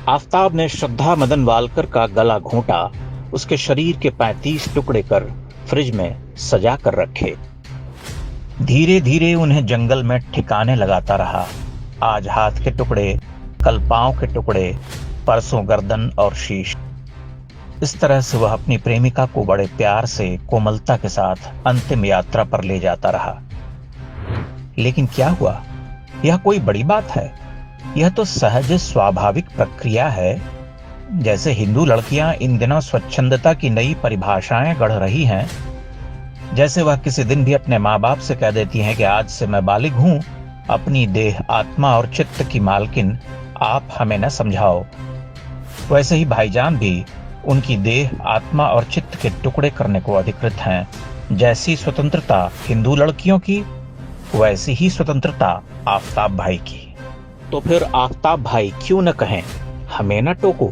आफताब ने श्रद्धा मदन वालकर का गला घोंटा, उसके शरीर के 35 टुकड़े कर फ्रिज में सजा कर रखे। धीरे धीरे उन्हें जंगल में ठिकाने लगाता रहा। आज हाथ के टुकड़े, कल पांव के टुकड़े, परसों गर्दन और शीश। इस तरह से वह अपनी प्रेमिका को बड़े प्यार से, कोमलता के साथ अंतिम यात्रा पर ले जाता रहा। लेकिन क्या हुआ? यह कोई बड़ी बात है? यह तो सहज स्वाभाविक प्रक्रिया है। जैसे हिंदू लड़कियां इन दिनों स्वच्छंदता की नई परिभाषाएं गढ़ रही हैं, जैसे वह किसी दिन भी अपने माँ बाप से कह देती हैं कि आज से मैं बालिग हूं, अपनी देह, आत्मा और चित्त की मालकिन आप हमें न समझाओ, वैसे ही भाईजान भी उनकी देह, आत्मा और चित्त के टुकड़े करने को अधिकृत हैं। जैसी स्वतंत्रता हिंदू लड़कियों की, वैसी ही स्वतंत्रता आफताब भाई की। तो फिर आफताब भाई क्यों न कहें, हमें न टोको।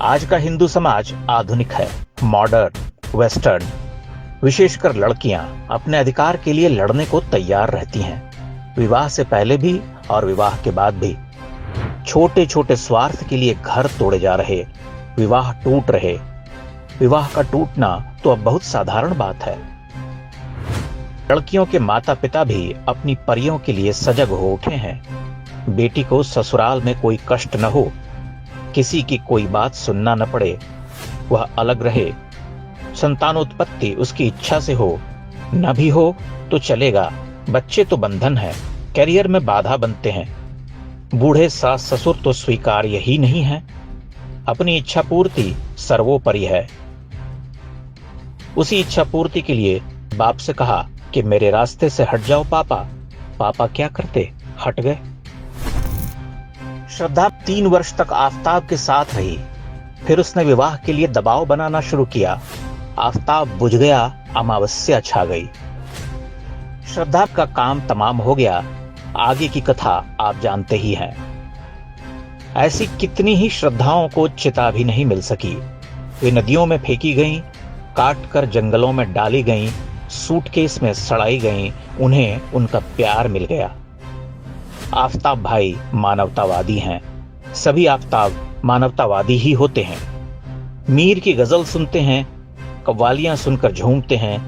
आज का हिंदू समाज आधुनिक है, मॉडर्न, वेस्टर्न। विशेषकर लड़कियां अपने अधिकार के लिए लड़ने को तैयार रहती हैं, विवाह से पहले भी और विवाह के बाद भी। छोटे छोटे स्वार्थ के लिए घर तोड़े जा रहे, विवाह टूट रहे। विवाह का टूटना तो अब बहुत साधारण बात है। लड़कियों के माता पिता भी अपनी परियों के लिए सजग हो उठे हैं। बेटी को ससुराल में कोई कष्ट न हो, किसी की कोई बात सुनना न पड़े, वह अलग रहे। संतानोत्पत्ति उसकी इच्छा से हो, न भी हो तो चलेगा। बच्चे तो बंधन है, कैरियर में बाधा बनते हैं। बूढ़े सास ससुर तो स्वीकार्य ही नहीं है। अपनी इच्छा पूर्ति सर्वोपरि है। उसी इच्छा पूर्ति के लिए बाप से कहा कि मेरे रास्ते से हट जाओ पापा। पापा क्या करते? हट गए। श्रद्धा 3 वर्ष तक आफताब के साथ रही। फिर उसने विवाह के लिए दबाव बनाना शुरू किया। आफताब बुझ गया, अमावस्या छा गई। श्रद्धा का काम तमाम हो गया। आगे की कथा आप जानते ही हैं। ऐसी कितनी ही श्रद्धाओं को चिता भी नहीं मिल सकी। वे नदियों में फेंकी गईं, काट कर जंगलों में डाली गईं, सूटकेस में सड़ाई गईं। उन्हें उनका प्यार मिल गया। आफताब भाई मानवतावादी हैं। सभी आफताब मानवतावादी ही होते हैं। मीर की गजल सुनते हैं, कव्वालियां सुनकर झूमते हैं,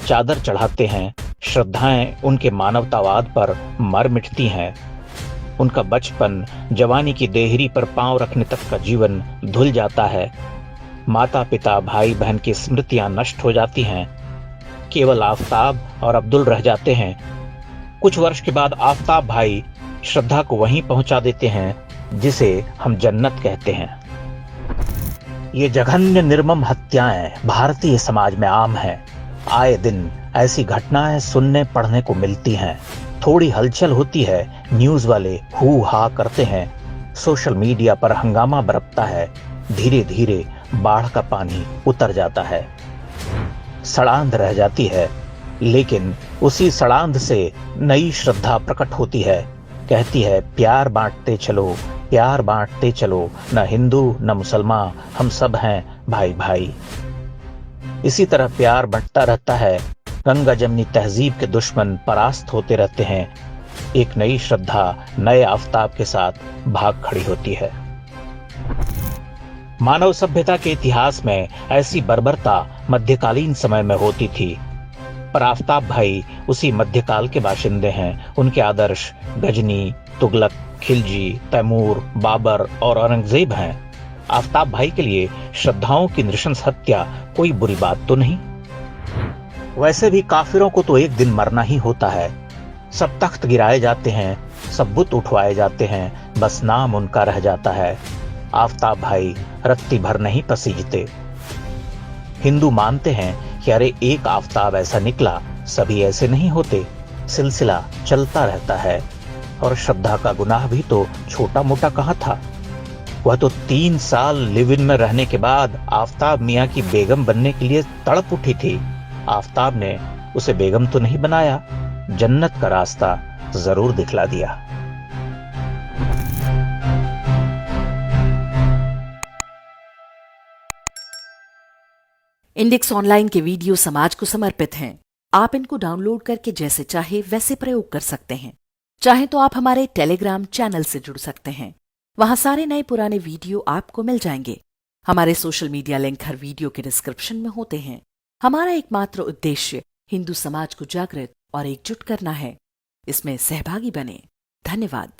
चादर चढ़ाते हैं। श्रद्धाएं उनके मानवतावाद पर मर मिटती हैं। उनका बचपन, जवानी की देहरी पर पांव रखने तक का जीवन धुल जाता है। माता पिता, भाई बहन की स्मृतियां नष्ट हो जाती हैं। केवल आफताब और अब्दुल रह जाते हैं। कुछ वर्ष के बाद आफताब भाई श्रद्धा को वहीं पहुंचा देते हैं जिसे हम जन्नत कहते हैं। ये जघन्य निर्मम हत्याएं भारतीय समाज में आम हैं। आए दिन ऐसी घटनाएं सुनने पढ़ने को मिलती हैं। थोड़ी हलचल होती है, न्यूज वाले हू हा करते हैं, सोशल मीडिया पर हंगामा बरपता है। धीरे धीरे बाढ़ का पानी उतर जाता है, सड़ांध रह जाती है। लेकिन उसी सड़ांध से नई श्रद्धा प्रकट होती है। कहती है, प्यार बांटते चलो, प्यार बांटते चलो, न हिंदू न मुसलमान, हम सब हैं भाई भाई। इसी तरह प्यार बंटता रहता है। गंगा जमनी तहजीब के दुश्मन परास्त होते रहते हैं। एक नई श्रद्धा नए आफताब के साथ भाग खड़ी होती है। मानव सभ्यता के इतिहास में ऐसी बर्बरता मध्यकालीन समय में होती थी, पर आफताब भाई उसी मध्यकाल के बाशिंदे हैं। उनके आदर्श गजनी, तुगलक, खिलजी, तैमूर, बाबर और औरंगजेब हैं। आफताब भाई के लिए श्रद्धाओं की नृशंस हत्या कोई बुरी बात तो नहीं। वैसे भी काफिरों को तो एक दिन मरना ही होता है। सब तख्त गिराए जाते हैं, सब बुत उठवाए जाते हैं, बस नाम उनका रह जाता है। आफताब भाई रत्ती भर नहीं पसीजते। हिंदू मानते हैं कि अरे एक आफताब ऐसा निकला, सभी ऐसे नहीं होते। सिलसिला चलता रहता है। और श्रद्धा का गुनाह भी तो छोटा मोटा कहाँ था। वह तो 3 साल लिव इन में रहने के बाद आफताब मियां की बेगम बनने के लिए तड़प उठी थी। आफताब ने उसे बेगम तो नहीं बनाया, जन्नत का रास्ता जरूर दिखला दिया। इंडेक्स ऑनलाइन के वीडियो समाज को समर्पित हैं। आप इनको डाउनलोड करके जैसे चाहे वैसे प्रयोग कर सकते हैं। चाहे तो आप हमारे टेलीग्राम चैनल से जुड़ सकते हैं। वहां सारे नए पुराने वीडियो आपको मिल जाएंगे। हमारे सोशल मीडिया लिंक हर वीडियो के डिस्क्रिप्शन में होते हैं। हमारा एकमात्र उद्देश्य हिंदू समाज को जागृत और एकजुट करना है। इसमें सहभागी बने। धन्यवाद।